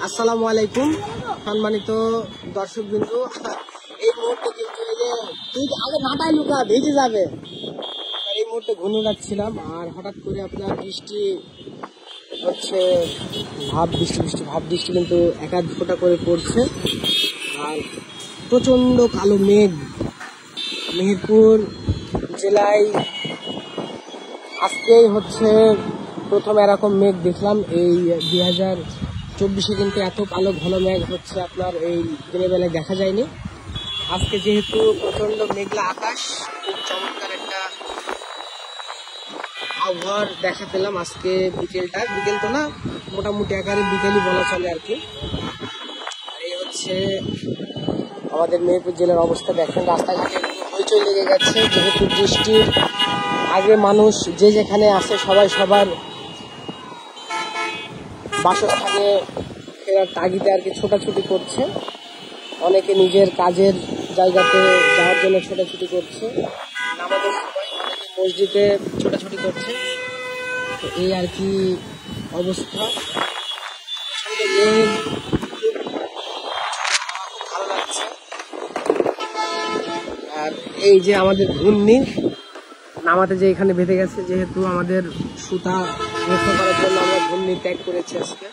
আসসালামু আলাইকুম সম্মানিত দর্শকবৃন্দ। এই মুহূর্তে কিন্তু এই যে তুই আগে নাটায় লুকা ভিজে যাবে, এই মুহূর্তে ঘুরে যাচ্ছিলাম আর হঠাৎ করে আপনার বৃষ্টি হচ্ছে, ভাব বৃষ্টি কিন্তু এক আধ ফোঁটা করে পড়ছে আর প্রচন্ড কালো মেঘ। মেহেরপুর জেলায় আজকেই হচ্ছে প্রথম এরকম মেঘ দেখলাম। এই 2024-এ কিন্তু এত কালো ঘন মেঘ হচ্ছে আপনার এই দিনের বেলায় দেখা যায়নি। আজকে যেহেতু প্রচন্ড মেঘলা আকাশ, খুব চমৎকার একটা আবহাওয়ার দেখা পেলাম আজকে বিকেল তো না, মোটামুটি আকারে বিকেলই বলা চলে আর কি। আর এই হচ্ছে আমাদের মেহেরপুর জেলার অবস্থা। দেখেন রাস্তাঘাটে একটু হইচই লেগে গেছে, যেহেতু বৃষ্টির আগে মানুষ যে যেখানে আছে সবাই সবার বাসস্থানে ফেরার তাগিদে আর কি ছোটাছুটি করছে। অনেকে নিজের কাজের জায়গাতে যাওয়ার জন্য ছোটাছুটি করছে, নামাজের সময় অনেকে মসজিদে ছোটাছুটি করছে। তো এই আর কি অবস্থা। ভালো লাগছে। আর এই যে আমাদের ঘূর্ণি নামাতে যে এখানে বেঁধে গেছে, যেহেতু আমাদের সুতা রক্ষা করার জন্য আমরা ঘূর্ণি ত্যাগ করেছি আজকে।